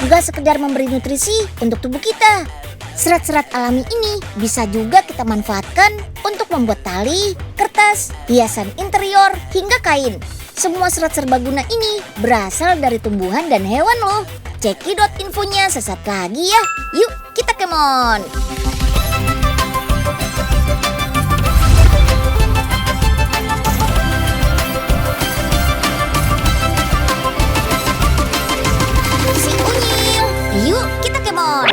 Gak sekedar memberi nutrisi untuk tubuh kita. Serat-serat alami ini bisa juga kita manfaatkan untuk membuat tali, kertas, hiasan interior, hingga kain. Semua serat serbaguna ini berasal dari tumbuhan dan hewan loh. Cekidot infonya sesaat lagi ya. Yuk kita kemon. Si Unyil, yuk kita kemon.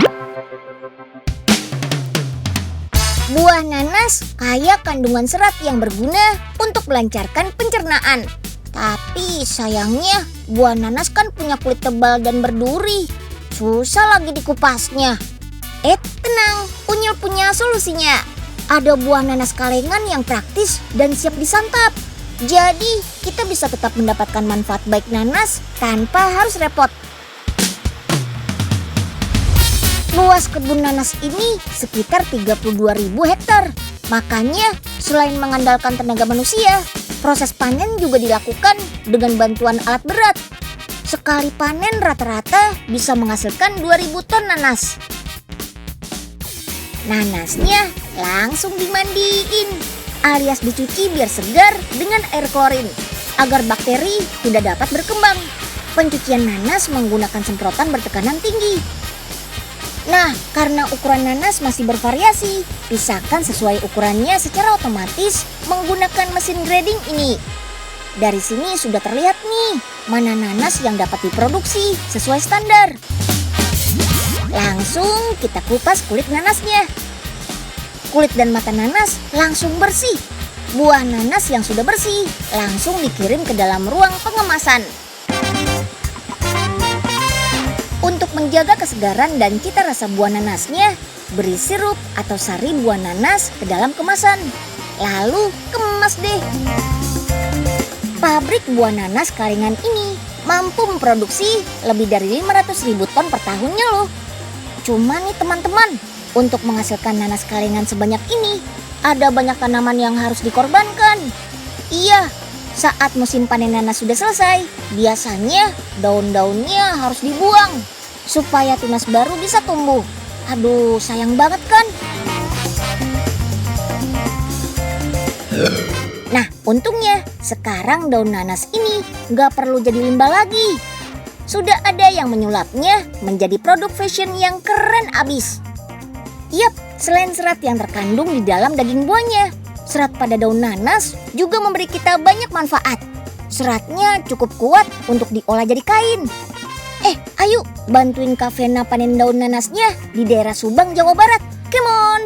Buah nanas kaya kandungan serat yang berguna untuk melancarkan pencernaan. Tapi sayangnya buah nanas kan punya kulit tebal dan berduri. Susah lagi dikupasnya. Tenang, Unyil punya solusinya. Ada buah nanas kalengan yang praktis dan siap disantap. Jadi kita bisa tetap mendapatkan manfaat baik nanas tanpa harus repot. Luas kebun nanas ini sekitar 32.000 hektar. Makanya selain mengandalkan tenaga manusia, proses panen juga dilakukan dengan bantuan alat berat. Sekali panen rata-rata bisa menghasilkan 2.000 ton nanas. Nanasnya langsung dimandiin alias dicuci biar segar dengan air klorin agar bakteri tidak dapat berkembang. Pencucian nanas menggunakan semprotan bertekanan tinggi. Nah, karena ukuran nanas masih bervariasi, pisahkan sesuai ukurannya secara otomatis menggunakan mesin grading ini. Dari sini sudah terlihat nih, mana nanas yang dapat diproduksi sesuai standar. Langsung kita kupas kulit nanasnya. Kulit dan mata nanas langsung bersih. Buah nanas yang sudah bersih langsung dikirim ke dalam ruang pengemasan. Untuk menjaga kesegaran dan cita rasa buah nanasnya, beri sirup atau sari buah nanas ke dalam kemasan. Lalu kemas deh. Pabrik buah nanas kalengan ini mampu memproduksi lebih dari 500.000 ton per tahunnya loh. Cuma nih teman-teman, untuk menghasilkan nanas kalengan sebanyak ini, ada banyak tanaman yang harus dikorbankan. Iya, saat musim panen nanas sudah selesai, biasanya daun-daunnya harus dibuang supaya tunas baru bisa tumbuh. Aduh, sayang banget kan? Nah, untungnya sekarang daun nanas ini nggak perlu jadi limbah lagi. Sudah ada yang menyulapnya menjadi produk fashion yang keren abis. Yap, selain serat yang terkandung di dalam daging buahnya, serat pada daun nanas juga memberi kita banyak manfaat. Seratnya cukup kuat untuk diolah jadi kain. Ayo bantuin Kak Vena panen daun nanasnya di daerah Subang, Jawa Barat. Come on!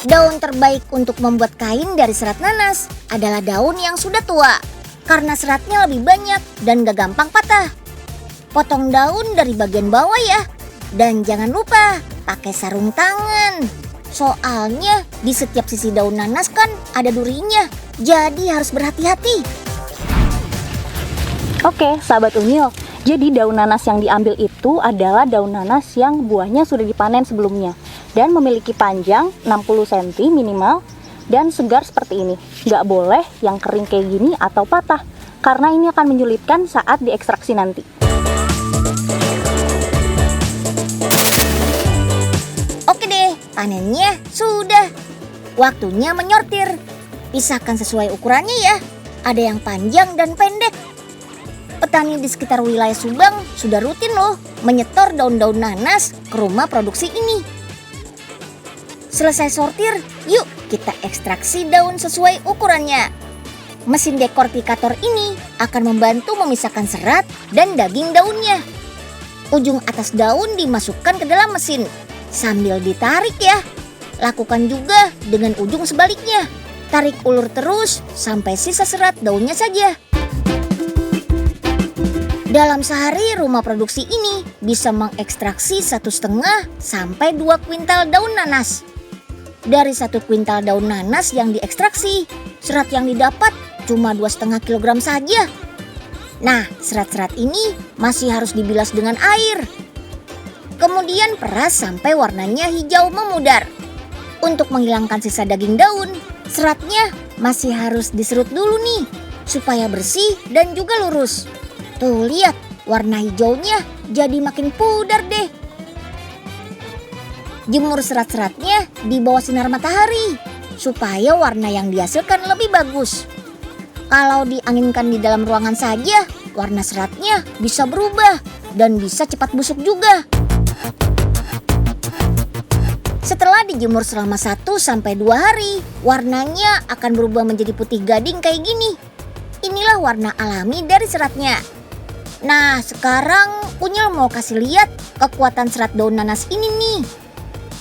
Daun terbaik untuk membuat kain dari serat nanas adalah daun yang sudah tua, karena seratnya lebih banyak dan gak gampang patah. Potong daun dari bagian bawah ya. Dan jangan lupa pakai sarung tangan. Soalnya di setiap sisi daun nanas kan ada durinya. Jadi harus berhati-hati. Oke, sahabat Unyil. Jadi daun nanas yang diambil itu adalah daun nanas yang buahnya sudah dipanen sebelumnya dan memiliki panjang 60 cm minimal dan segar seperti ini. Nggak boleh yang kering kayak gini atau patah, karena ini akan menyulitkan saat diekstraksi nanti. Oke deh, panennya sudah. Waktunya menyortir. Pisahkan sesuai ukurannya ya. Ada yang panjang dan pendek. Petani di sekitar wilayah Subang sudah rutin loh menyetor daun-daun nanas ke rumah produksi ini. Selesai sortir, yuk kita ekstraksi daun sesuai ukurannya. Mesin dekortikator ini akan membantu memisahkan serat dan daging daunnya. Ujung atas daun dimasukkan ke dalam mesin sambil ditarik ya. Lakukan juga dengan ujung sebaliknya. Tarik ulur terus sampai sisa serat daunnya saja. Dalam sehari rumah produksi ini bisa mengekstraksi 1,5 sampai 2 kuintal daun nanas. Dari 1 kuintal daun nanas yang diekstraksi, serat yang didapat cuma 2,5 kg saja. Nah, serat-serat ini masih harus dibilas dengan air. Kemudian peras sampai warnanya hijau memudar. Untuk menghilangkan sisa daging daun, seratnya masih harus diserut dulu nih, supaya bersih dan juga lurus. Tuh lihat, warna hijaunya jadi makin pudar deh. Jemur serat-seratnya di bawah sinar matahari supaya warna yang dihasilkan lebih bagus. Kalau dianginkan di dalam ruangan saja, warna seratnya bisa berubah dan bisa cepat busuk juga. Setelah dijemur selama 1-2 hari, warnanya akan berubah menjadi putih gading kayak gini. Inilah warna alami dari seratnya. Nah, sekarang Unyil mau kasih lihat kekuatan serat daun nanas ini nih.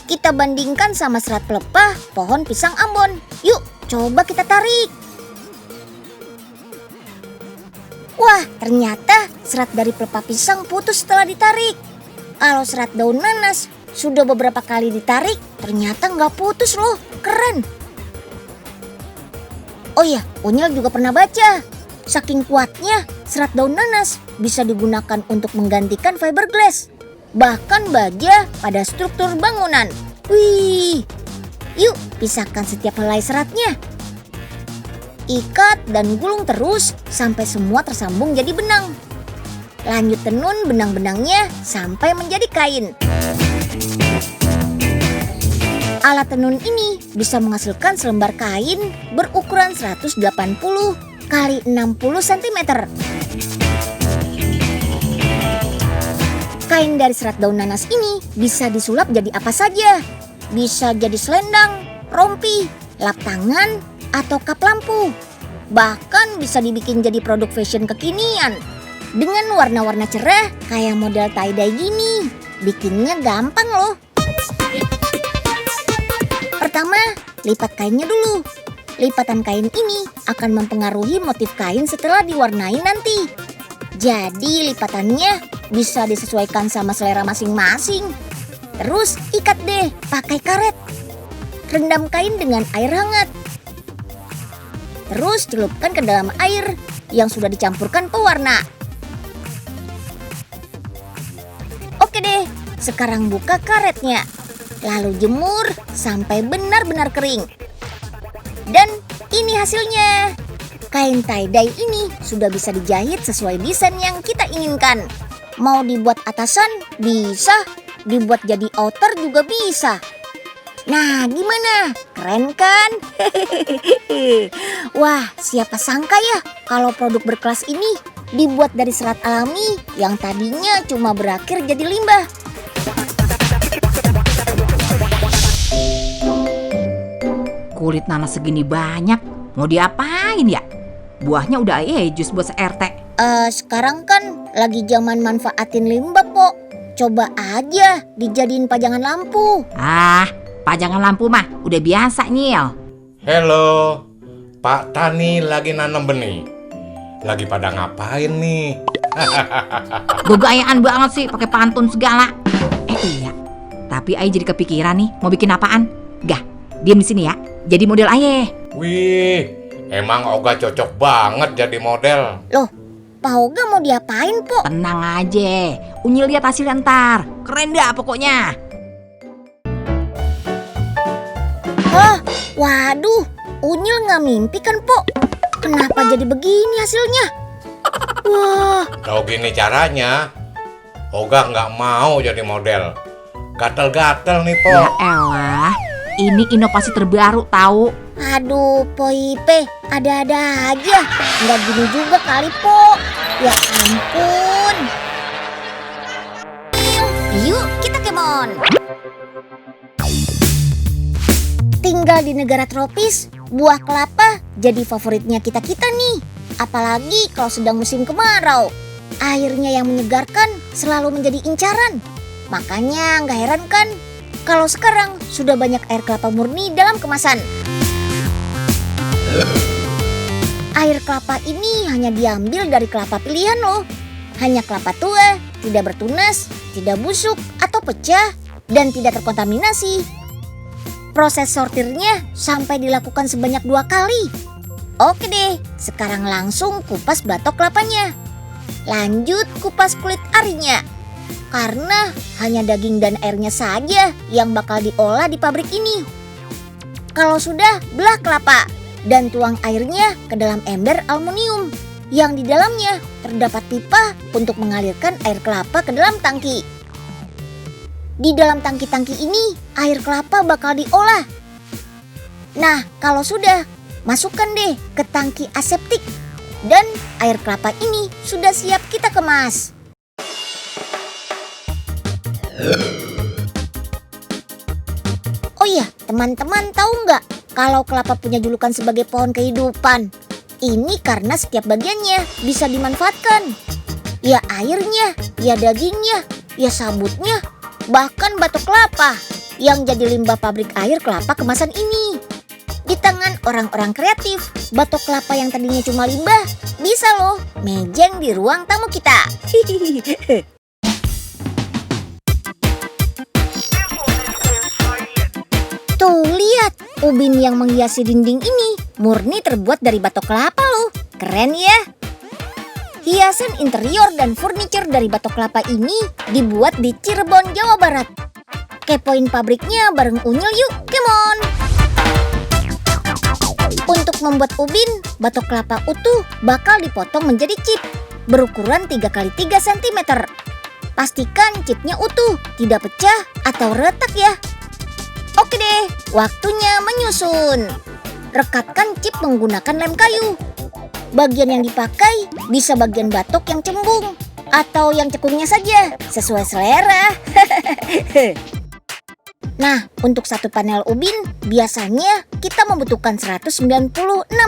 Kita bandingkan sama serat pelepah pohon pisang Ambon. Yuk, coba kita tarik. Wah, ternyata serat dari pelepah pisang putus setelah ditarik. Kalau serat daun nanas sudah beberapa kali ditarik, ternyata nggak putus loh. Keren. Oh iya, Unyil juga pernah baca. Saking kuatnya, serat daun nanas bisa digunakan untuk menggantikan fiberglass. Bahkan baja pada struktur bangunan. Wih, yuk pisahkan setiap helai seratnya. Ikat dan gulung terus sampai semua tersambung jadi benang. Lanjut tenun benang-benangnya sampai menjadi kain. Alat tenun ini bisa menghasilkan selembar kain berukuran 180 x 60 cm. Kain dari serat daun nanas ini bisa disulap jadi apa saja. Bisa jadi selendang, rompi, lap tangan, atau kap lampu. Bahkan bisa dibikin jadi produk fashion kekinian. Dengan warna-warna cerah kayak model tie-dye gini. Bikinnya gampang loh. Pertama, lipat kainnya dulu. Lipatan kain ini akan mempengaruhi motif kain setelah diwarnai nanti. Jadi lipatannya bisa disesuaikan sama selera masing-masing. Terus ikat deh pakai karet. Rendam kain dengan air hangat. Terus celupkan ke dalam air yang sudah dicampurkan pewarna. Oke deh, sekarang buka karetnya. Lalu jemur sampai benar-benar kering. Dan ini hasilnya. Kain tie-dye ini sudah bisa dijahit sesuai desain yang kita inginkan. Mau dibuat atasan? Bisa. Dibuat jadi outer juga bisa. Nah, gimana? Keren kan? Wah, siapa sangka ya kalau produk berkelas ini dibuat dari serat alami yang tadinya cuma berakhir jadi limbah. Kulit nanas segini banyak, mau diapain ya? Buahnya udah jus buat se-RT. Sekarang kan lagi zaman manfaatin limbah, Pok. Coba aja dijadiin pajangan lampu. Pajangan lampu mah udah biasa, Nyil. Halo, Pak Tani lagi nanam benih. Lagi pada ngapain nih? Begayaan banget sih pakai pantun segala. Iya, tapi Ai jadi kepikiran nih mau bikin apaan. Gah, diam di sini ya. Jadi model Aye. Wih, emang Oga cocok banget jadi model. Loh, Pak Oga mau diapain, Pok? Tenang aja, Unyil lihat hasilnya ntar. Keren dah pokoknya. Hah? Waduh, Unyil nggak mimpi kan, Pok? Kenapa jadi begini hasilnya? Wah. Tahu gini caranya, Oga nggak mau jadi model. Gatel-gatel nih, Po. Ya elah, ini inovasi terbaru tahu. Aduh, Po Ipe, ada-ada aja. Nggak gini juga kali, Po. Ya ampun. Yuk, kita kemon. Tinggal di negara tropis, buah kelapa jadi favoritnya kita-kita nih. Apalagi kalau sedang musim kemarau. Airnya yang menyegarkan selalu menjadi incaran. Makanya nggak heran kan kalau sekarang sudah banyak air kelapa murni dalam kemasan. Air kelapa ini hanya diambil dari kelapa pilihan loh. Hanya kelapa tua, tidak bertunas, tidak busuk atau pecah, dan tidak terkontaminasi. Proses sortirnya sampai dilakukan sebanyak 2 kali. Oke deh, sekarang langsung kupas batok kelapanya. Lanjut kupas kulit arinya. Karena hanya daging dan airnya saja yang bakal diolah di pabrik ini. Kalau sudah, belah kelapa dan tuang airnya ke dalam ember aluminium. yang di dalamnya terdapat pipa untuk mengalirkan air kelapa ke dalam tangki. Di dalam tangki-tangki ini, air kelapa bakal diolah. Nah, kalau sudah, masukkan deh ke tangki aseptik. Dan air kelapa ini sudah siap kita kemas. Oh iya, teman-teman tahu nggak kalau kelapa punya julukan sebagai pohon kehidupan? Ini karena setiap bagiannya bisa dimanfaatkan. Ya airnya, ya dagingnya, ya sabutnya, bahkan batok kelapa yang jadi limbah pabrik air kelapa kemasan ini. Di tangan orang-orang kreatif, batok kelapa yang tadinya cuma limbah bisa loh mejeng di ruang tamu kita. Tuh lihat, ubin yang menghiasi dinding ini murni terbuat dari batok kelapa loh. Keren ya? Hiasan interior dan furniture dari batok kelapa ini dibuat di Cirebon, Jawa Barat. Kepoin pabriknya bareng Unyil yuk, come on! Untuk membuat ubin, batok kelapa utuh bakal dipotong menjadi chip berukuran 3x3 cm. Pastikan chipnya utuh, tidak pecah atau retak ya. Oke deh, waktunya menyusun. Rekatkan chip menggunakan lem kayu. Bagian yang dipakai bisa bagian batok yang cembung atau yang cekungnya saja, sesuai selera. Nah, untuk satu panel ubin, biasanya kita membutuhkan 196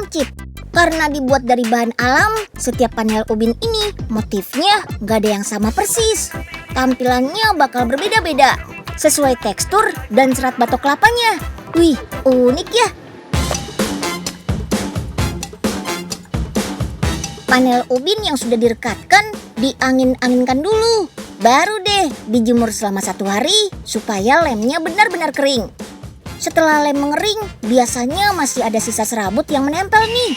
chip. Karena dibuat dari bahan alam, setiap panel ubin ini motifnya nggak ada yang sama persis. Tampilannya bakal berbeda-beda, sesuai tekstur dan serat batok kelapanya. Wih, unik ya. Panel ubin yang sudah direkatkan diangin-anginkan dulu. Baru deh dijemur selama 1 hari supaya lemnya benar-benar kering. Setelah lem mengering, biasanya masih ada sisa serabut yang menempel nih.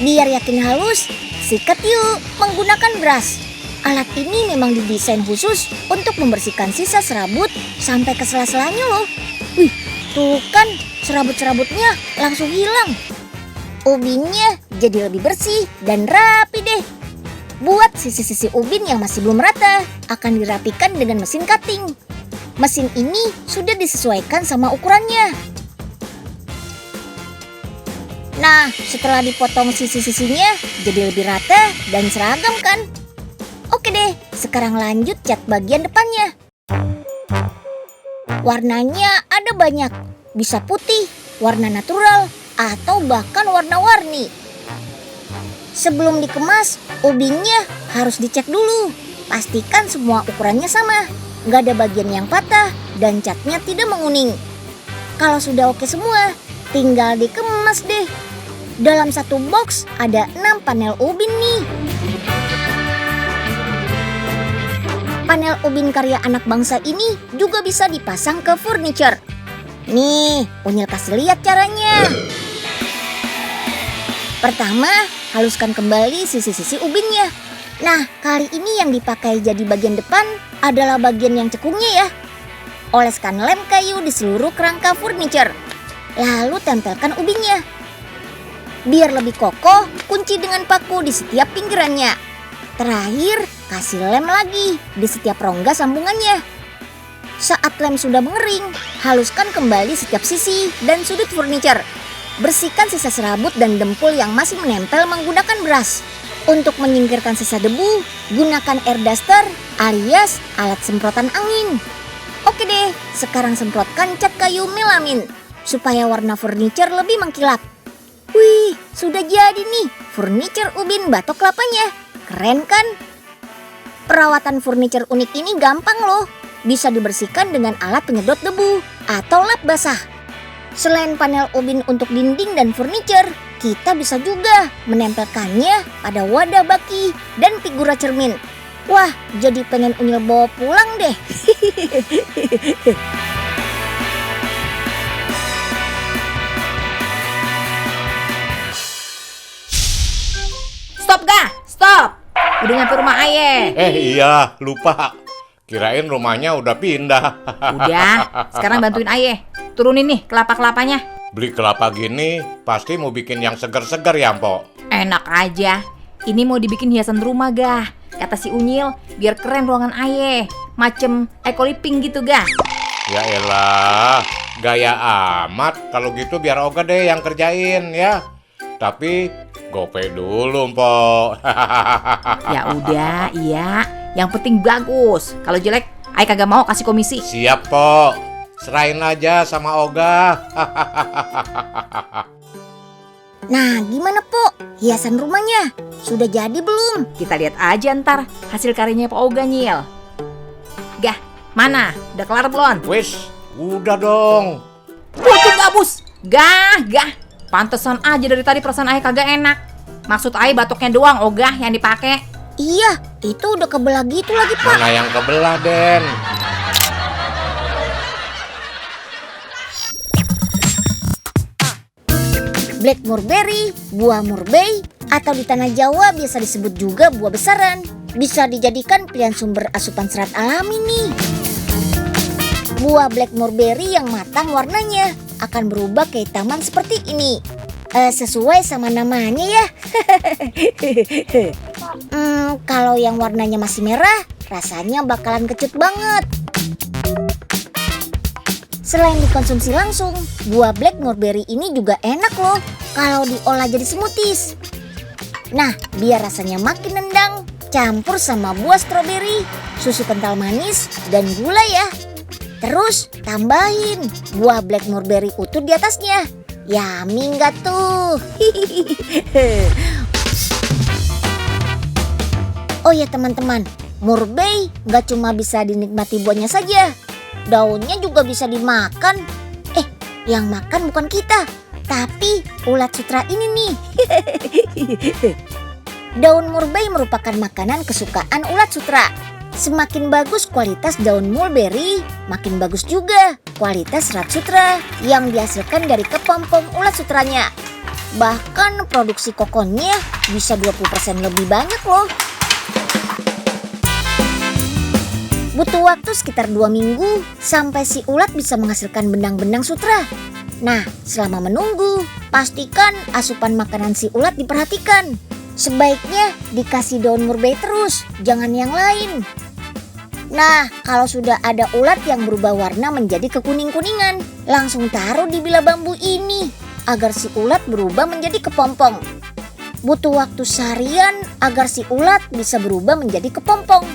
Biar yakin halus, sikat yuk menggunakan brush. Alat ini memang didesain khusus untuk membersihkan sisa serabut sampai ke sela-selanya loh. Wih, tuh kan serabut-serabutnya langsung hilang. Ubinnya jadi lebih bersih dan rapi deh. Buat sisi-sisi ubin yang masih belum rata, akan dirapikan dengan mesin cutting. Mesin ini sudah disesuaikan sama ukurannya. Nah, setelah dipotong sisi-sisinya, jadi lebih rata dan seragam kan? Oke deh, sekarang lanjut cat bagian depannya. Warnanya ada banyak, bisa putih, warna natural, atau bahkan warna-warni. Sebelum dikemas, ubinnya harus dicek dulu. Pastikan semua ukurannya sama, nggak ada bagian yang patah dan catnya tidak menguning. Kalau sudah oke semua, tinggal dikemas deh. Dalam satu box ada 6 panel ubin nih. Panel ubin karya anak bangsa ini juga bisa dipasang ke furniture. Nih, Unyil kasih lihat caranya. Pertama, haluskan kembali sisi-sisi ubinnya. Nah, kali ini yang dipakai jadi bagian depan adalah bagian yang cekungnya ya. Oleskan lem kayu di seluruh kerangka furniture. Lalu tempelkan ubinnya. Biar lebih kokoh, kunci dengan paku di setiap pinggirannya. Terakhir, kasih lem lagi di setiap rongga sambungannya. Saat lem sudah mengering, haluskan kembali setiap sisi dan sudut furniture. Bersihkan sisa serabut dan dempul yang masih menempel menggunakan brush. Untuk menyingkirkan sisa debu, gunakan air duster alias alat semprotan angin. Oke deh, sekarang semprotkan cat kayu melamin supaya warna furniture lebih mengkilap. Wih, sudah jadi nih furniture ubin batok kelapanya. Keren kan? Perawatan furniture unik ini gampang loh. Bisa dibersihkan dengan alat penyedot debu atau lap basah. Selain panel ubin untuk dinding dan furniture, kita bisa juga menempelkannya pada wadah baki dan figura cermin. Wah, jadi pengen Unyil bawa pulang deh. Stop gak? Stop! Udah nyampe rumah Aye. Iya, lupa. Kirain rumahnya udah pindah. Udah, sekarang bantuin Aye. Turunin nih kelapa-kelapanya. Beli kelapa gini pasti mau bikin yang segar-segar ya, Mpok? Enak aja. Ini mau dibikin hiasan rumah gah. Kata si Unyil, biar keren ruangan aye. Macem eco-living gitu gah. Ya elah, gaya amat. Kalau gitu biar Oga deh yang kerjain ya. Tapi gope dulu, Mpok. Ya udah, iya. Yang penting bagus. Kalau jelek, aye kagak mau kasih komisi. Siap, Pok. Serahin aja sama Oga. Nah, gimana, Pok? Hiasan rumahnya sudah jadi belum? Kita lihat aja ntar hasil karyanya Pak Oga, Nyil. Gah, mana? Udah kelar belum? Wis, udah dong. Pucuk gabus. Gah. Pantesan aja dari tadi perasaan aye kagak enak. Maksud aye batoknya doang ogah yang dipakai. Iya, itu udah kebelah gitu lagi, Pak. Mana yang kebelah, Den? Black mulberry, buah murbei, atau di tanah Jawa biasa disebut juga buah besaran. Bisa dijadikan pilihan sumber asupan serat alami nih. Buah black mulberry yang matang warnanya akan berubah kehitaman seperti ini. Sesuai sama namanya ya. Kalau yang warnanya masih merah, rasanya bakalan kecut banget. Selain dikonsumsi langsung, buah black mulberry ini juga enak loh kalau diolah jadi smoothies. Nah, biar rasanya makin nendang, campur sama buah stroberi, susu kental manis, dan gula ya. Terus tambahin buah black mulberry utuh di atasnya. Yummy nggak tuh? Oh ya teman-teman, murbei nggak cuma bisa dinikmati buahnya saja. Daunnya juga bisa dimakan. Yang makan bukan kita, tapi ulat sutra ini nih. Daun murbei merupakan makanan kesukaan ulat sutra. Semakin bagus kualitas daun mulberry, makin bagus juga kualitas serat sutra yang dihasilkan dari kepompong ulat sutranya. Bahkan produksi kokonnya bisa 20% lebih banyak loh. Butuh waktu sekitar 2 minggu sampai si ulat bisa menghasilkan benang-benang sutra. Nah, selama menunggu, pastikan asupan makanan si ulat diperhatikan. Sebaiknya dikasih daun murbei terus, jangan yang lain. Nah, kalau sudah ada ulat yang berubah warna menjadi kekuning-kuningan, langsung taruh di bila bambu ini agar si ulat berubah menjadi kepompong. Butuh waktu seharian agar si ulat bisa berubah menjadi kepompong.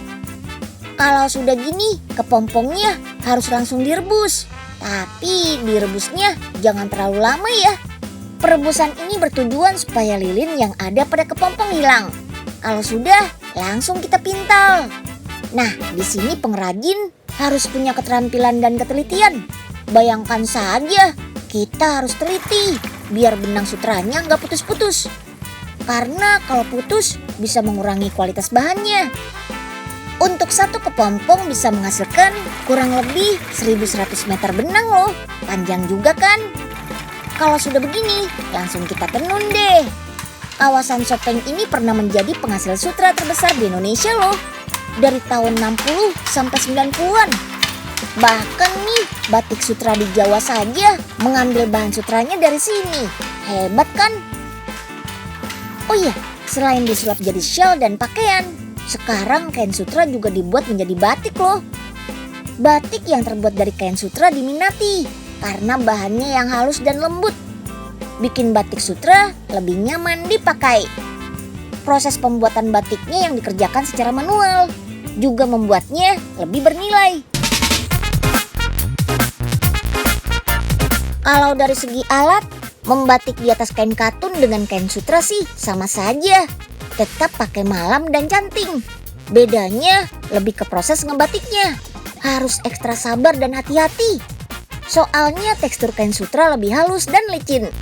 Kalau sudah gini, kepompongnya harus langsung direbus. Tapi direbusnya jangan terlalu lama ya. Perebusan ini bertujuan supaya lilin yang ada pada kepompong hilang. Kalau sudah, langsung kita pintal. Nah, di sini pengrajin harus punya keterampilan dan ketelitian. Bayangkan saja, kita harus teliti biar benang sutranya nggak putus-putus. Karena kalau putus bisa mengurangi kualitas bahannya. Untuk satu kepompong bisa menghasilkan kurang lebih 1100 meter benang loh. Panjang juga kan? Kalau sudah begini, langsung kita tenun deh. Kawasan Sopeng ini pernah menjadi penghasil sutra terbesar di Indonesia loh. Dari tahun 60 sampai 90-an. Bahkan nih, batik sutra di Jawa saja mengambil bahan sutranya dari sini. Hebat kan? Oh iya, selain disulap jadi shawl dan pakaian, sekarang kain sutra juga dibuat menjadi batik loh. Batik yang terbuat dari kain sutra diminati karena bahannya yang halus dan lembut. Bikin batik sutra lebih nyaman dipakai. Proses pembuatan batiknya yang dikerjakan secara manual juga membuatnya lebih bernilai. Kalau dari segi alat, membatik di atas kain katun dengan kain sutra sih sama saja. Tetap pakai malam dan canting. Bedanya lebih ke proses ngebatiknya. Harus ekstra sabar dan hati-hati. Soalnya tekstur kain sutra lebih halus dan licin.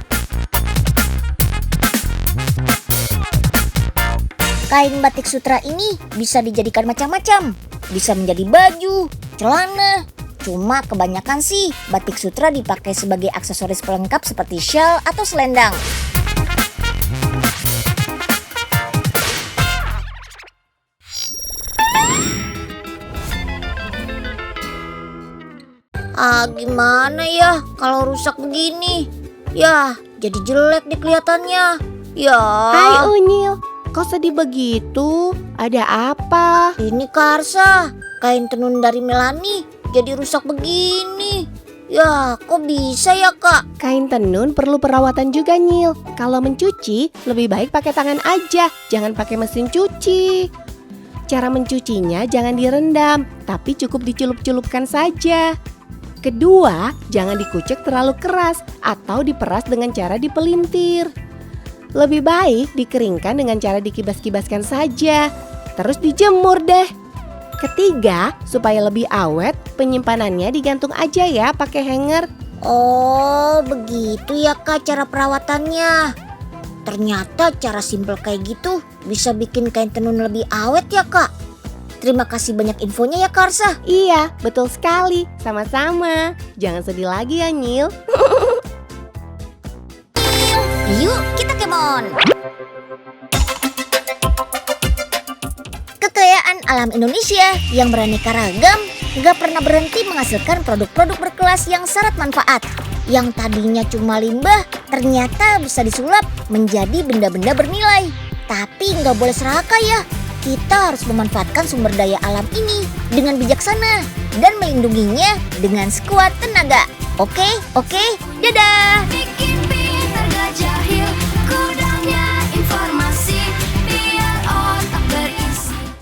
Kain batik sutra ini bisa dijadikan macam-macam. Bisa menjadi baju, celana. Cuma kebanyakan sih batik sutra dipakai sebagai aksesoris pelengkap seperti shawl atau selendang. Gimana ya kalau rusak begini? Ya, jadi jelek deh kelihatannya. Ya. Hai Unyil, kok sedih begitu? Ada apa? Ini Karsa, kain tenun dari Melani jadi rusak begini. Ya, kok bisa ya Kak? Kain tenun perlu perawatan juga, Nyil. Kalau mencuci, lebih baik pakai tangan aja, jangan pakai mesin cuci. Cara mencucinya jangan direndam, tapi cukup dicelup-celupkan saja. Kedua, jangan dikucek terlalu keras atau diperas dengan cara dipelintir. Lebih baik dikeringkan dengan cara dikibas-kibaskan saja, terus dijemur deh. Ketiga, supaya lebih awet, penyimpanannya digantung aja ya pakai hanger. Oh, begitu ya Kak cara perawatannya. Ternyata cara simpel kayak gitu bisa bikin kain tenun lebih awet ya Kak. Terima kasih banyak infonya ya Karsa. Iya, betul sekali. Sama-sama. Jangan sedih lagi ya, Nyil. Yuk kita kemon. Kekayaan alam Indonesia yang beraneka ragam gak pernah berhenti menghasilkan produk-produk berkelas yang syarat manfaat. Yang tadinya cuma limbah ternyata bisa disulap menjadi benda-benda bernilai. Tapi gak boleh serakah ya. Kita harus memanfaatkan sumber daya alam ini dengan bijaksana dan melindunginya dengan sekuat tenaga. Oke, dadah.